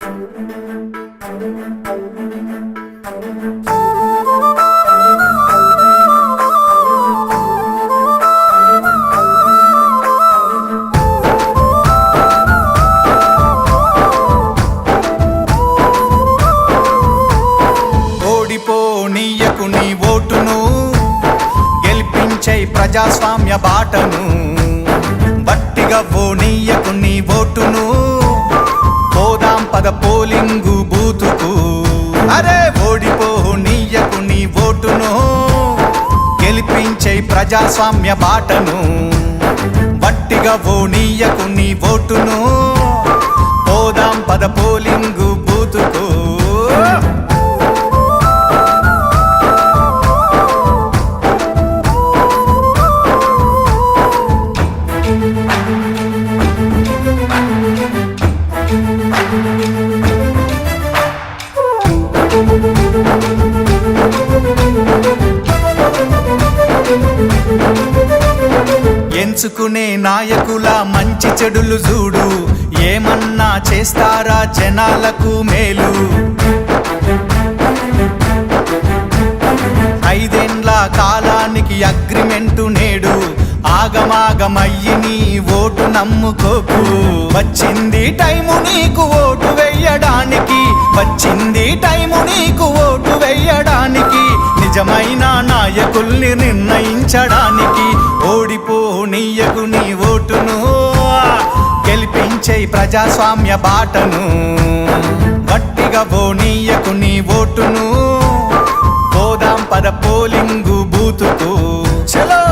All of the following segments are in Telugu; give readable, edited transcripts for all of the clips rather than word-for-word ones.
ఓడిపోనీయకు నీ ఓటును, గెలిపించే ప్రజాస్వామ్య బాటను. బట్టిగా ఓనీయకు నీ ఓటును, పోదాం పద పోలింగు బూతుకు. అరే ఓడిపోనీయకు నీ ఓటును, గెలిపించే ప్రజాస్వామ్య బాటను. బట్టిగా ఓనీయకు నీ ఓటును, పోదాం పద పోలింగు బూతుకు. ఎంచుకునే నాయకుల మంచి చెడులు చూడు, ఏమన్నా చేస్తారా జనాలకు మేలు. 5 ఏండ్ల కాలానికి అగ్రిమెంటు నేడు, ఆగమాగమయ్యి నీ ఓటు నమ్ముకోకు. వచ్చింది టైము నీకు ఓటు వెయ్యడానికి, వచ్చింది టైము నీకు ఓటు వెయ్యడానికి, నిజమైన నాయకుల్ని నిర్ణయించడానికి. ఓడిపోనీయకు నీ ఓటును, గెలిపించే ప్రజాస్వామ్య బాటను. గట్టిగా పోనీయకు నీ ఓటును, పోదాం పద పోలింగు బూతుకు. చలో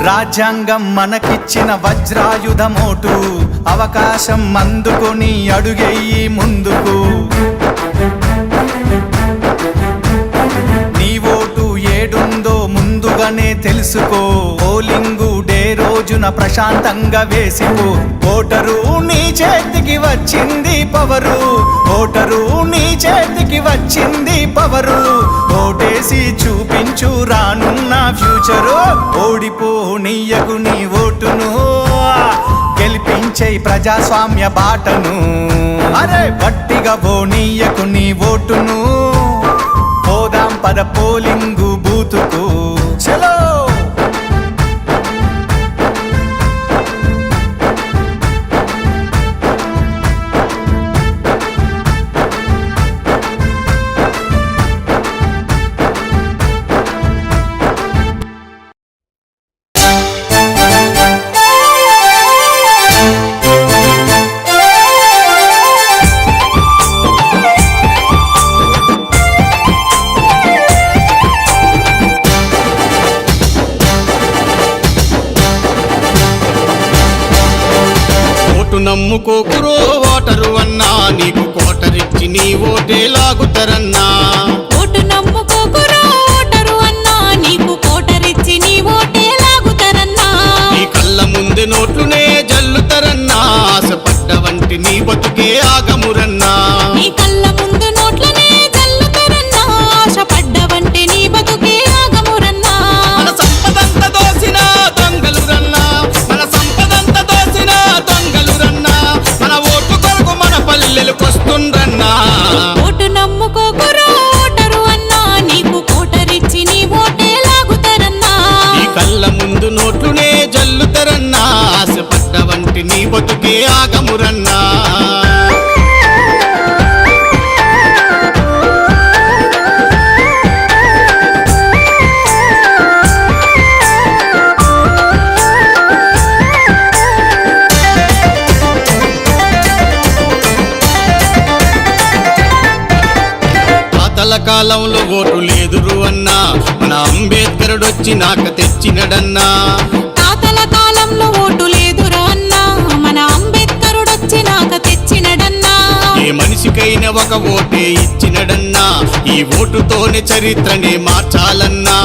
రాజ్యాంగం మనకిచ్చిన వజ్రాయుధమోటు, అవకాశం అందుకొని అడుగెయ్యి ముందుకు. నీ ఓటు ఏడుందో ముందుగానే తెలుసుకో, పోలింగు డే రోజున ప్రశాంతంగా వేసిపో. ఓటరు నీ చేతికి వచ్చింది పవరు, ఓటరు నీ చేతికి వచ్చింది పవరు. ఓటేసి చూపించు రానున్న ఫ్యూచరు. ఓడిపోనీయకు నీ ఓటును, గెలిపించే ప్రజాస్వామ్య బాటను. అరే గట్టిగా పోనీయకు నీ ఓటును, పోదాం పద పోలింగు బూతుకు. చలో నమ్ముకోకురో ఓటరు అన్నా, నీకు కోటరిచ్చి నీ ఓటే లాగుతారన్నా. ఓటు నమ్ముకోకురో ఓటరు అన్నా, నీకు కోటరిచ్చి నీ ఓటే లాగుతారన్నా. నీ కళ్ళ ముందే నోట్లునే జల్లుతారన్నా, ఆశపడ్డ వంటి నీ బతుకే ఆగమురన్నా. నీ కళ్ళ ముందు నోట్లనే జల్లుతారన్నా, ఆశపడ్డ వంటి నీ బతుకే ఆగమురన్నా. మన సంపదంత దోసిన దొంగలు రన్నా, మన సంపదంత దోసిన దొంగలు రన్నా, మన ఓటు కొరకు మన పల్లెలకొస్తుండ్రన్నా. ఓటు నమ్ముకోకురో ఓటరు అన్నా, నీకు కోటరిచ్చి నీ ఓటే లాగుతారన్నా. నీ కళ్ళ ముందు నోట్లునే జల్లుతారన్నా, ఆశపడ్డ వంటి నీ బతుకే ఆగమురన్నా. కాలంలో ఓటు లేదురు అన్నా, మన అంబేద్కరుడొచ్చి నాక తెచ్చినడన్నా. తాతల కాలంలో ఓటు లేదురా అన్నా, మన అంబేద్కరుడొచ్చి నాక తెచ్చినడన్నా. ఏ మనిషికైనా ఒక ఓటే ఇచ్చినడన్నా, ఈ ఓటుతోనే చరిత్రనే మార్చాలన్నా.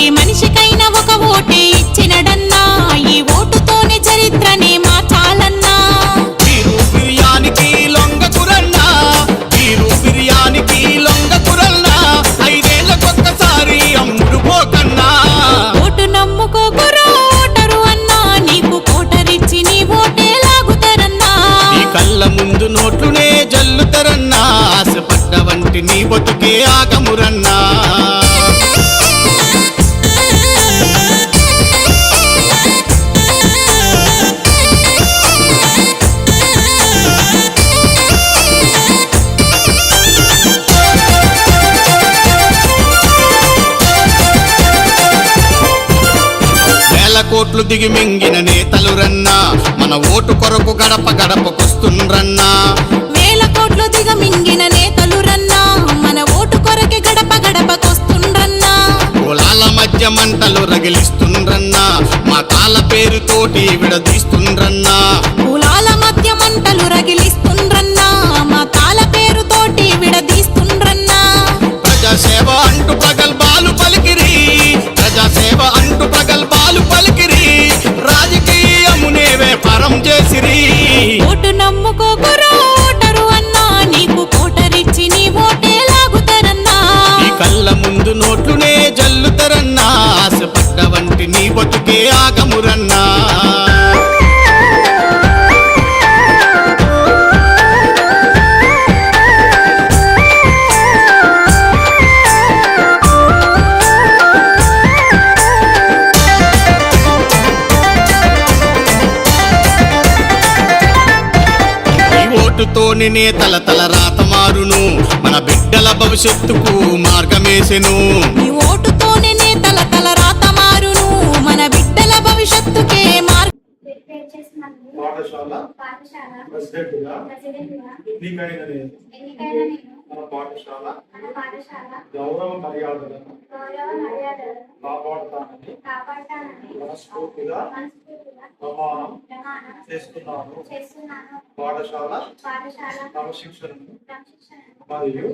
ఏ మనిషికైనా ఒక ఓటే ఇచ్చినడన్నా, ఈ ఓటుతోనే చరిత్రనే మార్చాలన్నా. వీరు బిర్యానికి లొంగకురన్నా, వీరు బిర్యానీ వంటి నీ బతుకే ఆగమురన్నా. కోట్లు దిగి మింగిన నేతలు రన్నా, మన ఓటు కొరకు గడప గడపకొస్తుండ్రన్నా. వేల కోట్లు దిగమింగిన నేతలు రన్నా, మన ఓటు కొరకే గడప గడపకొస్తుండ్రన్నా. కులాల మధ్య మంటలు రగిలిస్తుండ్రన్నా, మతాల పేరుతోటి విడదీస్తుండ్రన్నా. కులాల మధ్య మంటలు రగిలిస్తుండ్రన్నా, మతాల పేరుతోటి విడదీస్తుండ్రన్నా. ప్రజాసేవ అంటూ ప్రగల్భాలు పలికిరి, ప్రజాసేవ అంటూ ప్రగల్భాలు పలికిరి, రాజకీయమునే వ్యాపారం చేసిరి. ఓటు నమ్ముకోకురో ఓటరు అన్నా, నీకు కోటరిచ్చి నీ ఓటే లాగుతారన్నా. ఈ కళ్ళ ముందు నోట్లునే జల్లుతారన్నా, ఆశపడ్డ వంటి నీ బతుకే ఆగమురన్నా. ఓటుతోని నేతల తల రాత మారును, మన బిడ్డల భవిష్యత్తుకు మార్గమేసెను. నీ ఓటుతోనే నేతల తల రాత మారును, మన బిడ్డల భవిష్యత్తుకే పాఠశాల ప్రెసిడెంట్గా ఎన్నికైన నేను మన పాఠశాల గౌరవ మర్యాదలను కాపాడుతానని మనస్ఫూర్తిగా ప్రమాణం చేస్తున్నాను. పాఠశాల క్రమశిక్షణను మరియు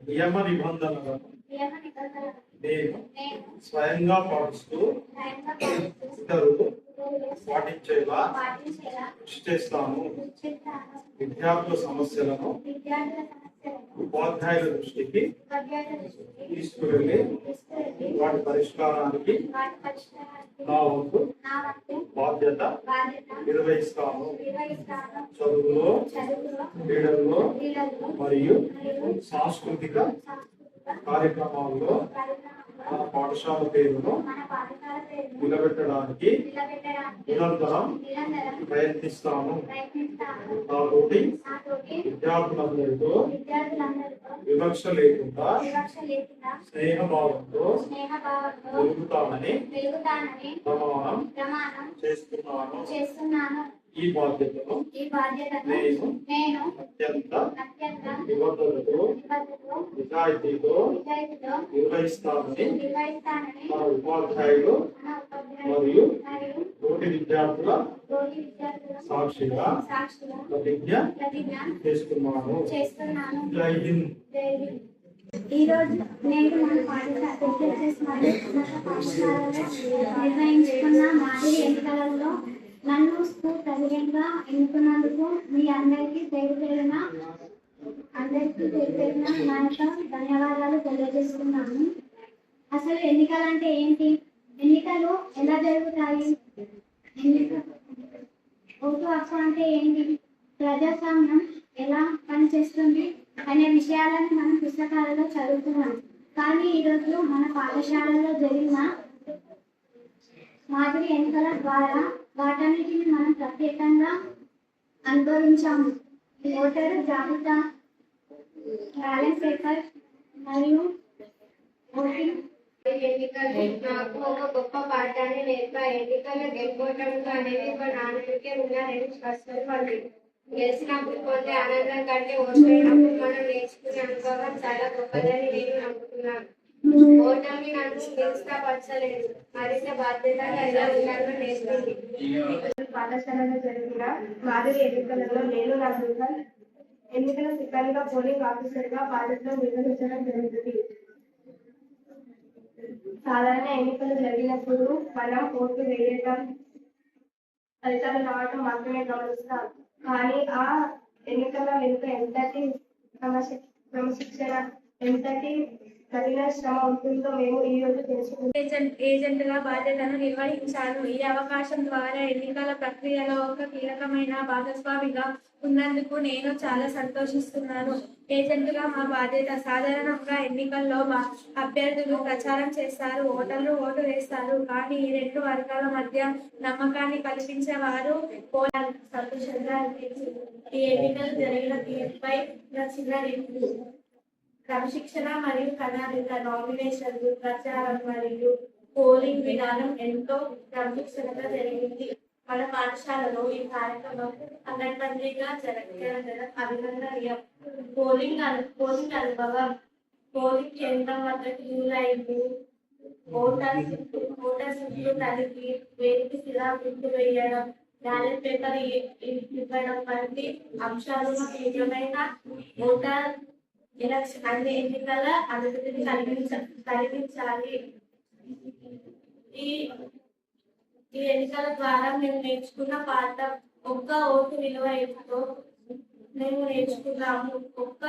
నియమ నిబంధనలను నేను స్వయంగా పాటిస్తూ ఇతరులు పాటించేలా కృషి చేస్తాను. విద్యార్థుల సమస్యలను ఉపాధ్యాయుల దృష్టికి తీసుకువెళ్ళి వాటి పరిష్కారానికి నా వంతు బాధ్యత నిర్వహిస్తాను. చదువులో, క్రీడల్లో మరియు సాంస్కృతిక కార్యక్రమాల్లో మన పాఠశాల పేరును నిలబెట్టడానికి నిరంతరం ప్రయత్నిస్తాను. నాతోటి విద్యార్థులందరితో వివక్ష లేకుండా స్నేహభావంతో వెలుగుతానని ప్రమాణం చేస్తున్నాను. ఈ బాధ్యతను నేను అత్యంత నిబద్ధతతో నిజాయితీతో నిర్వహిస్తానని మన ఉపాధ్యాయులు మరియు తోటి విద్యార్థుల సాక్షిగా ప్రతిజ్ఞ చేస్తున్నాను. జై హింద్. ఈ రోజు నేను మన పాఠశాలలో నిర్వహించుకున్న మాదిరి ఎన్నికలలో నన్ను స్కూల్ ప్రెసిడెంట్ గా ఎన్నుకున్నందుకు మీ అందరికీ పేరు పేరున నా యొక్క ధన్యవాదాలు తెలియజేస్తున్నాను. అసలు ఎన్నికలు అంటే ఏంటి? ఎన్నికలు ఎలా జరుగుతాయి? ఓటు హక్కు అంటే ఏంటి? ప్రజాస్వామ్యం ఎలా పనిచేస్తుంది అనే విషయాలను మనం పుస్తకాలలో చదువుతున్నాం. కానీ ఈరోజు మన పాఠశాలలో జరిగిన మాదిరి ఎన్నికల ద్వారా వాటన్నిటిని మనం ప్రత్యేకంగా అనుభవించాము. ఓటరు జాబితా, బ్యాలెన్స్ పేపర్ మరియు ఓటింగ్. ఎన్నికలు నాకు ఒక గొప్ప పాఠాన్ని నేర్పా. ఎన్నికల్లో గెలుపోవటంతో అనేది ఒక నాణ్యతకే ఉన్న రెండు స్పష్టపడి గెలిచినప్పుడు పొందే ఆనందం కంటే ఓడిపోయినప్పుడు మనం నేర్చుకునే అనుభవం చాలా గొప్పదని నేను నమ్ముతున్నాను. ఓటమి నన్ను నిరుత్సాహపరచలేదు, మరింత బాధ్యతగా ఎలా ఉండాలో నేర్పింది. పాఠశాలలో జరిగిన మాదిరి ఎన్నికలలో నేను నా బృందం ఎన్నికల సిబ్బందిగా పోలింగ్ ఆఫీసర్గా బాధ్యతలు నిర్వహించడం జరుగుతుంది. సాధారణ ఎన్నికలు జరిగినప్పుడు మనం ఓట్లు వేయటం, ఫలితాలు రావటం మాత్రమే గమనిస్తాం. కానీ ఆ ఎన్నికల వెనుక ఎంతటి క్రమశిక్షణ, ఎంతటి కఠిన శ్రమ ఉంటుందో మేము ఈ రోజు తెలుసుకుంటాం. ఏజెంట్ గా బాధ్యతను నిర్వహించాను. ఈ అవకాశం ద్వారా ఎన్నికల ప్రక్రియలో ఒక కీలకమైన భాగస్వామిగా ఉన్నందుకు నేను చాలా సంతోషిస్తున్నాను. ఏజెంట్గా మా బాధ్యత. సాధారణంగా ఎన్నికల్లో అభ్యర్థులు ప్రచారం చేస్తారు, ఓటర్లు ఓటు వేస్తారు. కానీ ఈ రెండు వర్గాల మధ్య నమ్మకాన్ని కల్పించేవారు సంతోషంగా అనిపించింది. ఈ ఎన్నికలు జరిగిన తీరుపై నా చిన్న రివ్యూ. క్రమశిక్షణ మరియు ప్రణాళిక, నామినేషన్లు, ప్రచారం మరియు పోలింగ్ విధానం ఎంతో క్రమశిక్షణగా జరిగింది. మన పాఠశాలలో ఈ కార్యక్రమం అనంతంగా జరగడం అభినందనీయం. పోలింగ్ అనుభవం. పోలింగ్ కేంద్రం వద్ద క్యూ లైన్లు, ఓటర్ చుట్టూ తనిఖీ, వేదిక శిలా గుర్తు వేయడం, బ్యాలెట్ పేపర్ ఇవ్వడం వంటి అంశాలు తీవ్రమైన ఓటర్ ఎలక్షన్ అన్ని ఎన్నికల అనుమతిని కలిగించాలి. ఈ ఎన్నికల ద్వారా మేము నేర్చుకున్న పాఠం ఒక్క ఓటు విలువ ఎంతో మేము నేర్చుకున్నాము. ఒక్క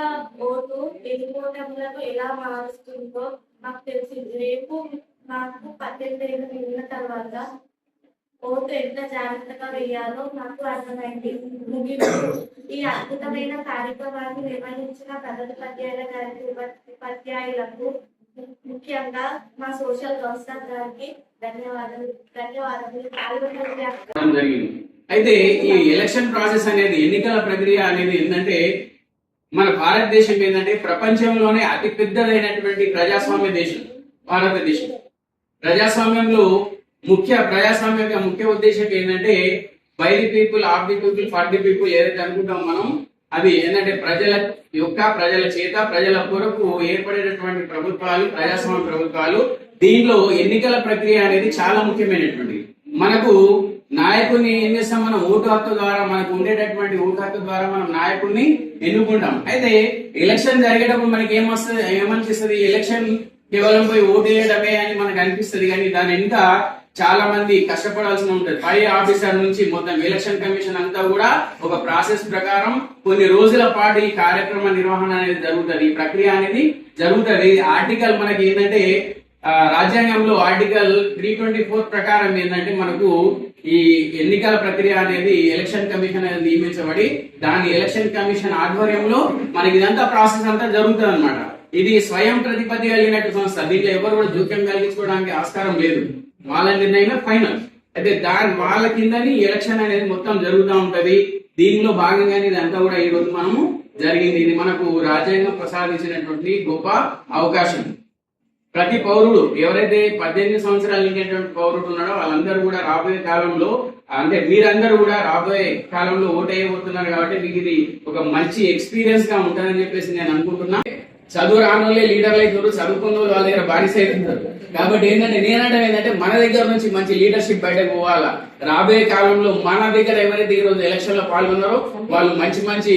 ఓటు ఎన్నికోటములను ఎలా మారుస్తుందో మాకు తెలిసింది. రేపు మాకు 18 ఏళ్ళు నిండిన తర్వాత ఓటు ఎంత జాగ్రత్తగా వేయాలో నాకు అర్థమైంది. ముగింపు. ఈ అద్భుతమైన కార్యక్రమాన్ని నిర్వహించిన ప్రధానోపాధ్యాయుల గారికి, ఉపాధ్యాయులకు, ముఖ్యంగా మా సోషల్ కౌన్సిలర్ గారికి ధన్యవాదాలు. జరిగింది. అయితే ఈ ఎలక్షన్ ప్రాసెస్ అనేది, ఎన్నికల ప్రక్రియ అనేది ఏంటంటే, మన భారతదేశం ఏంటంటే ప్రపంచంలోనే అతి పెద్దదైనటువంటి ప్రజాస్వామ్య దేశం భారతదేశం. ప్రజాస్వామ్యంలో ప్రజాస్వామ్యం యొక్క ముఖ్య ఉద్దేశం ఏంటంటే by the people, of the people, for the people ఏదైతే అనుకుంటాం మనం, అది ఏంటంటే ప్రజల చేత ప్రజల కొరకు ఏర్పడేటటువంటి ప్రభుత్వాలు, ప్రజాస్వామ్య ప్రభుత్వాలు. దీనిలో ఎన్నికల ప్రక్రియ అనేది చాలా ముఖ్యమైనటువంటి. మనకు నాయకుడిని ఏం చేస్తాం, మనం ఓటు హక్కు ద్వారా, మనకు ఉండేటటువంటి ఓటు హక్కు ద్వారా మనం నాయకుడిని ఎన్నుకుంటాం. అయితే ఎలక్షన్ జరిగేటప్పుడు మనకి ఏమనిపిస్తుంది, ఎలక్షన్ కేవలం పోయి ఓటు వేయడమే అని మనకు అనిపిస్తుంది. కానీ దాని వెనుక చాలా మంది కష్టపడాల్సి ఉంటుంది. పై ఆఫీసర్ నుంచి మొత్తం ఎలక్షన్ కమిషన్ అంతా కూడా ఒక ప్రాసెస్ ప్రకారం కొన్ని రోజుల పాటు ఈ కార్యక్రమ నిర్వహణ అనేది జరుగుతుంది, ఈ ప్రక్రియ అనేది జరుగుతుంది. ఆర్టికల్ మనకి ఏంటంటే, రాజ్యాంగంలో ఆర్టికల్ 324 ప్రకారం ఏంటంటే, మనకు ఈ ఎన్నికల ప్రక్రియ అనేది ఎలక్షన్ కమిషన్ అనేది నియమించబడి, దాని ఎలక్షన్ కమిషన్ ఆధ్వర్యంలో మనకి ఇదంతా ప్రాసెస్ అంతా జరుగుతుంది అనమాట. ఇది స్వయం ప్రతిపత్తి కలిగినట్టు సంస్థ. దీంట్లో ఎవరు కూడా జోక్యం కలిగించుకోవడానికి ఆస్కారం లేదు. వాళ్ళ నిర్ణయమే ఫైనల్. అయితే వాళ్ళ కిందని ఎలక్షన్ అనేది మొత్తం జరుగుతూ ఉంటది. దీనిలో భాగంగానే ఇదంతా కూడా ఈ రోజు మనము జరిగింది. ఇది మనకు రాజ్యాంగం ప్రసాదించినటువంటి గొప్ప అవకాశం. ప్రతి పౌరుడు, ఎవరైతే 18 సంవత్సరాలు నిండినటువంటి పౌరుడు ఉన్నాడో వాళ్ళందరూ కూడా రాబోయే కాలంలో, అంటే మీరందరూ కూడా రాబోయే కాలంలో ఓటేయబోతున్నారు కాబట్టి మీకు ఇది ఒక మంచి ఎక్స్పీరియన్స్ గా ఉంటుందని చెప్పేసి నేను అనుకుంటున్నా. చదువు రాని వాళ్ళే లీడర్లు అవుతారు, చదువుకున్న వాళ్ళు వాళ్ళ దగ్గర బానిస అవుతున్నారు. కాబట్టి ఏంటంటే మన దగ్గర నుంచి మంచి లీడర్షిప్ బయటకు పోవాలా. రాబోయే కాలంలో మన దగ్గర ఎవరైతే ఈ రోజు ఎలక్షన్ లో పాల్గొన్నారో వాళ్ళు మంచి మంచి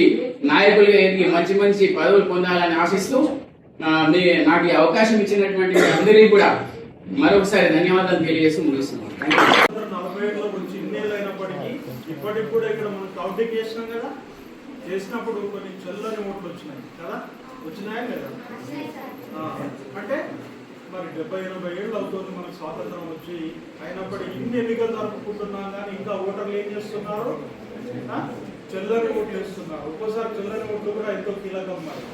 నాయకులుగా ఎదిగి మంచి మంచి పదవులు పొందాలని ఆశిస్తూ నాకు ఈ అవకాశం ఇచ్చినటువంటి అందరికీ కూడా మరొకసారి ధన్యవాదాలు తెలియజేస్తూ ముగిస్తున్నాను. 47 గురించి ఇన్నేళ్ళు అయినప్పటికీ ఇప్పటికి కూడా ఇక్కడ మనం కౌంటింగ్ చేసినాం కదా, చేసినప్పుడు కొన్ని చెల్లని ఓట్లు వచ్చినాయి కదా, వచ్చినాయా లేదా? అంటే మరి 70-80 ఏళ్ళు అవుతుంది మనకు స్వాతంత్రం వచ్చి. అయినప్పటికీ ఇన్ని ఎన్నికలు జరుపుకుంటున్నాం కానీ ఇంకా ఓటర్లు ఏం చేస్తున్నారు, చెల్లని ఓట్లు వేస్తున్నారు. ఒక్కోసారి చెల్లని ఓట్లు కూడా ఎంతో కీలకం మరి.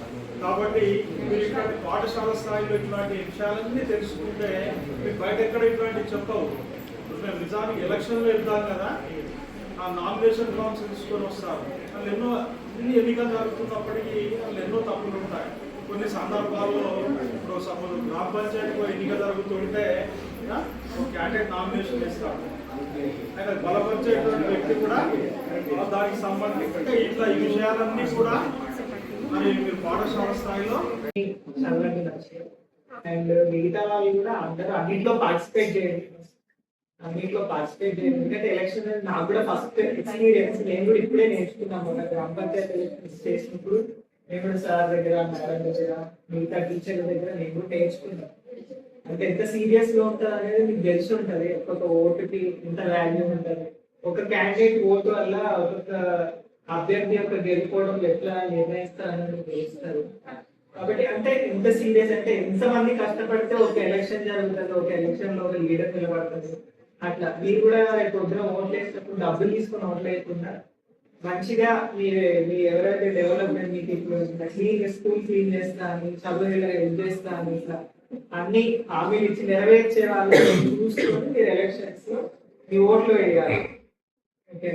కాబట్టి మీరు ఇట్లాంటి పాఠశాల స్థాయిలో ఇట్లాంటి విషయాలన్నీ తెలుసుకుంటే మీకు బయట ఎక్కడ ఇట్లాంటి చెప్పవు. ఇప్పుడు మేము నిజానికి ఎలక్షన్లో వెళ్తాం కదా, ఆ నామినేషన్ ఫామ్స్ తీసుకొని వస్తారు. వాళ్ళు ఇన్ని ఎన్నికలు జరుగుతున్నప్పటికీ వాళ్ళు ఎన్నో తప్పులు ఉంటాయి. కొన్ని సందర్భాల్లో ఇప్పుడు సపోజ్ గ్రామ పంచాయతీలో ఎన్నిక జరుగుతుంటే ఒక క్యాండిడేట్ నామినేషన్ ఇస్తారు, ఆయన బలపరిచేటువంటి వ్యక్తి కూడా దానికి సంబంధించి ఇట్లా ఈ విషయాలన్నీ కూడా మరి మీరు పాఠశాల స్థాయిలో అండ్ మిగతా వాళ్ళు కూడా అందరూ అన్నింటిలో పార్టిసిపేట్ చేయండి. ఎందుకంటే ఎలక్షన్ నాకు కూడా ఫస్ట్ ఎక్స్పీరియన్స్. నేను కూడా ఇప్పుడే నేర్చుకున్నాను. గ్రామ పంచాయతీ ఎలక్షన్స్ చేసినప్పుడు నేను కూడా సార్ దగ్గర, మేడం దగ్గర, మిగతా టీచర్ల దగ్గర నేను కూడా నేర్చుకున్నాను. అంటే ఎంత సీరియస్ గా ఉంటుంది అనేది మీకు తెలిసి ఉంటుంది. ఒక్కొక్క ఓటుకి ఎంత వాల్యూ ఉంటుంది. ఒక క్యాండిడేట్ ఓటు వల్ల ఒక్కొక్క అభ్యర్థి యొక్క గెలుపోవడం ఎట్లా నిర్ణయిస్తారని తెలుస్తారు. కాబట్టి అంటే ఎంత సీరియస్ అంటే ఎంతమంది కష్టపడితే ఒక ఎలక్షన్ జరుగుతుంది, ఒక ఎలక్షన్ లో ఒక లీడర్ నిలబడుతుంది. అట్లా మీరు కూడా రేపు పొద్దున ఓట్లు వేసినప్పుడు డబ్బులు తీసుకొని ఓట్లు వేయకుండా మంచిగా మీ ఎవరైతే డెవలప్మెంట్ మీకు ఇప్పుడు క్లీన్ స్కూల్ క్లీన్ చేస్తా అని చదువు హెల్ప్ చేస్తా అని ఇట్లా అన్ని హామీలు ఇచ్చి నెరవేర్చే వాళ్ళు చూసుకొని మీరు ఎలక్షన్స్ మీ ఓట్లు వేయాలి. ఓకే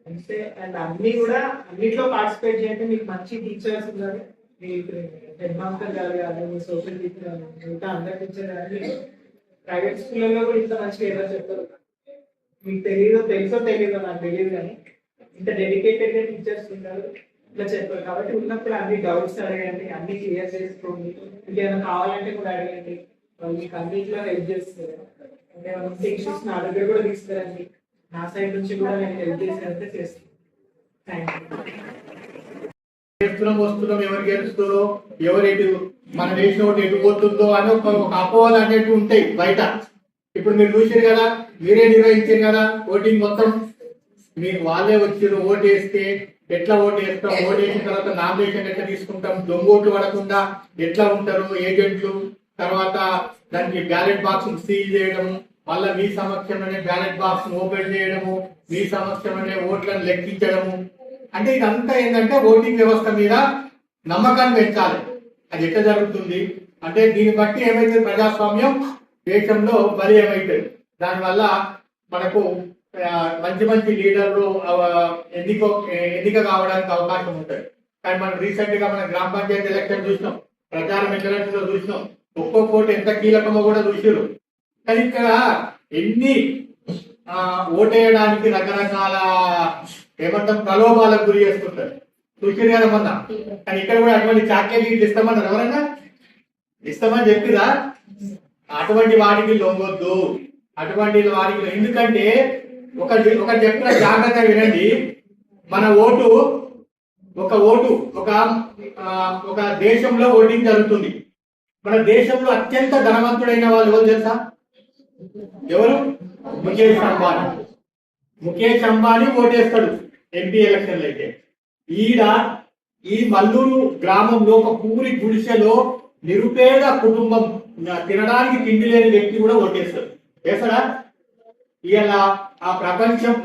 అంటే అండ్ అన్ని కూడా అన్నిట్లో పార్టిసిపేట్ చేయండి. మీకు మంచి టీచర్స్ ఉన్నారు, మీ హెడ్ మాస్టర్ గారు కానీ మీ సోషల్ టీచర్ కానీ మిగతా అందరి టీచర్ కానీ ప్రైవేట్ స్కూళ్ళలో కూడా ఇంత మంచిగా ఏదో చెప్తారు. మీకు తెలుసో తెలీదో నాకు తెలియదు కానీ ఇంత డెడికేటెడ్ టీచర్స్ ఉంటారు ఇట్లా చెప్పారు. కాబట్టి ఉన్నప్పుడు అన్ని డౌట్స్ అడగండి, అన్ని క్లియర్ చేసుకోండి. ఇంకేమైనా కావాలంటే కూడా అడగండి, వాళ్ళు మీకు అన్నింటిలో హెల్ప్ చేస్తారు. అంటే ఇష్యూస్ నా దగ్గర కూడా తీసుకురండి, నా సైడ్ నుంచి కూడా నేను హెల్ప్ చేసేదంటే చేస్తాను. Thank you. వస్తున్నాం ఎవరు గెలుస్తారో ఎవరెటు మన దేశం ఒకటి ఎటు పోతుందో అని ఒక అపోహలు అనేవి ఉంటాయి బయట. ఇప్పుడు మీరు చూసారు కదా, మీరే నిర్వహించారు కదా ఓటింగ్ మొత్తం. మీరు వాళ్ళే వచ్చారు, ఓటు వేస్తే ఎట్లా ఓటు వేస్తాం, ఓటు వేసిన తర్వాత నామినేషన్ ఎట్లా తీసుకుంటాం, దొంగ ఓట్లు పడకుండా ఎట్లా ఉంటారు ఏజెంట్లు, తర్వాత దానికి బ్యాలెట్ బాక్స్ సీల్ చేయడము, మళ్ళీ మీ సమక్షంలోనే బ్యాలెట్ బాక్స్ ఓపెన్ చేయడము, మీ సమక్షంలోనే ఓట్లను లెక్కించడము. అంటే ఇదంతా ఏంటంటే ఓటింగ్ వ్యవస్థ మీద నమ్మకాన్ని పెంచాలి. అది ఎట్లా జరుగుతుంది అంటే దీన్ని బట్టి ఏమైతే ప్రజాస్వామ్యం దేశంలో బలి ఏమైతుంది. దానివల్ల మనకు మంచి మంచి లీడర్లు ఎన్నిక కావడానికి అవకాశం ఉంటుంది. కానీ మనం రీసెంట్ గా మన గ్రామ పంచాయతీ ఎలక్షన్ చూసినాం, ప్రచారం ఎలక్షన్ లో చూసినాం, ఒక్కొక్క ఓటు ఎంత కీలకమో కూడా చూసారు. కానీ ఇక్కడ ఎన్ని ఓటేయడానికి రకరకాల ఏమంటాం ప్రలోభాలకు గురి చేస్తుంటారు. చూసారు కదా మొన్న. కానీ ఇక్కడ కూడా అటువంటి చాక్లెట్ ఇస్తామన్నారు, ఎవరైనా ఇస్తామని చెప్పిరా? అటువంటి వాటికి లొంగొద్దు, అటువంటి వాటికి. ఎందుకంటే ఒక చెప్పిన జాగ్రత్త వినండి. మన ఓటు ఒక దేశంలో ఓటింగ్ జరుగుతుంది. మన దేశంలో అత్యంత ధనవంతుడైన వాళ్ళు ఎవరు తెలుసా? ఎవరు? ముఖేష్ అంబానీ ఓటేస్తాడు ఎంపీ ఎలక్షన్లు. అయితే ఈ మల్లూరు గ్రామంలో ఒక పూరి గుడిసెలో నిరుపేద కుటుంబం, తినడానికి తిండి లేని వ్యక్తి కూడా ఓటేస్తాడు. వేస్తాడా? ఇలా ఆ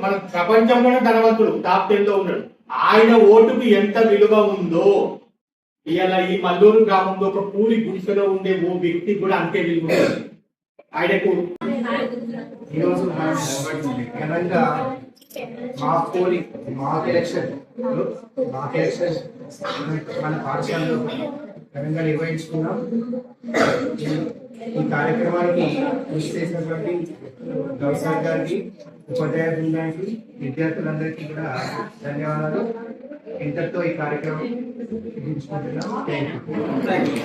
మన ప్రపంచంలోనే ధనవంతుడు టాప్ 10 లో ఉన్నాడు. ఆయన ఓటుకు ఎంత విలువ ఉందో ఇలా ఈ మల్లూరు గ్రామంలో ఒక పూరి గుడిసెలో ఉండే ఓ వ్యక్తి కూడా అంతే విలువ ఉంది. ఆయనకు ఈరోజు ఘనంగా మాక్ ఎలక్షన్ మన పాఠశాలలో ఘనంగా నిర్వహించుకున్నాం. ఈ కార్యక్రమానికి కృషి చేసినటువంటి గౌసార్ గారికి, ఉపాధ్యాయ బృందానికి, విద్యార్థులందరికీ కూడా ధన్యవాదాలు. ఇంతటితో ఈ కార్యక్రమం ముగించుకుంటున్నాం. Thank you.